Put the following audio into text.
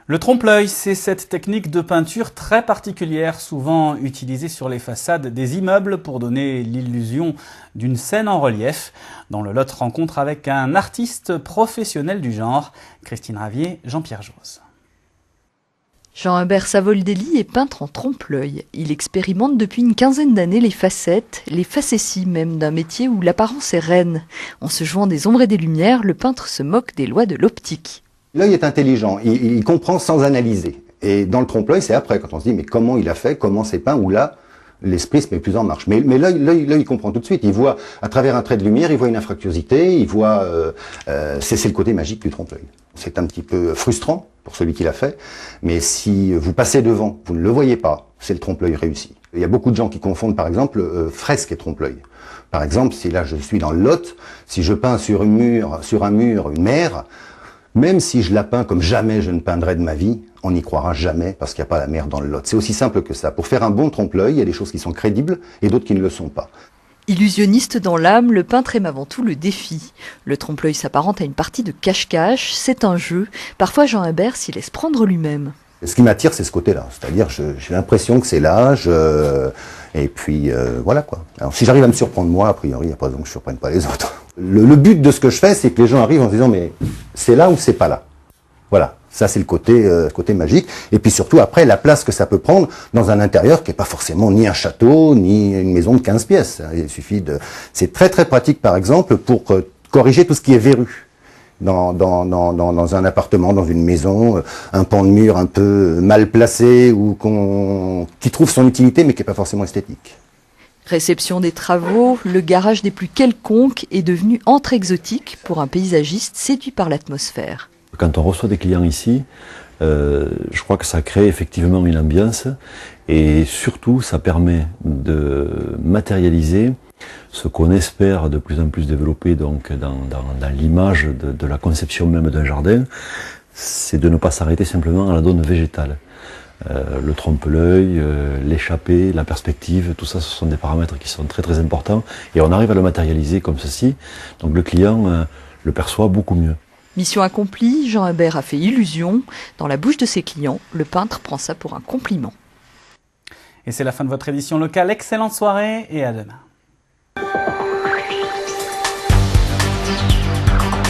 Le trompe-l'œil, c'est cette technique de peinture très particulière, souvent utilisée sur les façades des immeubles pour donner l'illusion d'une scène en relief. Dans le Lot, rencontre avec un artiste professionnel du genre, Christine Ravier, Jean-Pierre Jose. Jean-Hubert Savoldelli est peintre en trompe-l'œil. Il expérimente depuis une quinzaine d'années les facettes, les facéties même, d'un métier où l'apparence est reine. En se jouant des ombres et des lumières, le peintre se moque des lois de l'optique. L'œil est intelligent, il comprend sans analyser. Et dans le trompe-l'œil, c'est après, quand on se dit, mais comment il a fait, comment c'est peint, ou là, l'esprit se met plus en marche. Mais l'œil, il comprend tout de suite. Il voit, à travers un trait de lumière, il voit une infractuosité, il voit... c'est le côté magique du trompe-l'œil. C'est un petit peu frustrant pour celui qui l'a fait, mais si vous passez devant, vous ne le voyez pas, c'est le trompe-l'œil réussi. Il y a beaucoup de gens qui confondent, par exemple, fresque et trompe-l'œil. Par exemple, si là, je suis dans le Lot, si je peins sur un mur, une mer, même si je la peins comme jamais je ne peindrai de ma vie, on n'y croira jamais parce qu'il n'y a pas la mer dans le Lot. C'est aussi simple que ça. Pour faire un bon trompe-l'œil, il y a des choses qui sont crédibles et d'autres qui ne le sont pas. Illusionniste dans l'âme, le peintre aime avant tout le défi. Le trompe-l'œil s'apparente à une partie de cache-cache, c'est un jeu. Parfois Jean-Hubert s'y laisse prendre lui-même. Ce qui m'attire, c'est ce côté-là. C'est-à-dire, j'ai l'impression que c'est là, et puis voilà quoi. Alors si j'arrive à me surprendre moi, a priori, il n'y a pas besoin que je ne surprenne pas les autres. Le but de ce que je fais, c'est que les gens arrivent en se disant, mais c'est là ou c'est pas là. Voilà, ça c'est le côté magique. Et puis surtout, après, la place que ça peut prendre dans un intérieur qui n'est pas forcément ni un château, ni une maison de 15 pièces. Il suffit de... C'est très très pratique, par exemple, pour corriger tout ce qui est verru. Dans un appartement, dans une maison, un pan de mur un peu mal placé ou qui trouve son utilité mais qui n'est pas forcément esthétique. Réception des travaux, le garage des plus quelconques est devenu antre exotique pour un paysagiste séduit par l'atmosphère. Quand on reçoit des clients ici, je crois que ça crée effectivement une ambiance et surtout ça permet de matérialiser ce qu'on espère de plus en plus développer donc dans l'image de la conception même d'un jardin, c'est de ne pas s'arrêter simplement à la donne végétale. Le trompe-l'œil, l'échappée, la perspective, tout ça, ce sont des paramètres qui sont très très importants et on arrive à le matérialiser comme ceci, donc le client le perçoit beaucoup mieux. Mission accomplie, Jean-Hubert a fait illusion. Dans la bouche de ses clients, le peintre prend ça pour un compliment. Et c'est la fin de votre édition locale. Excellente soirée et à demain.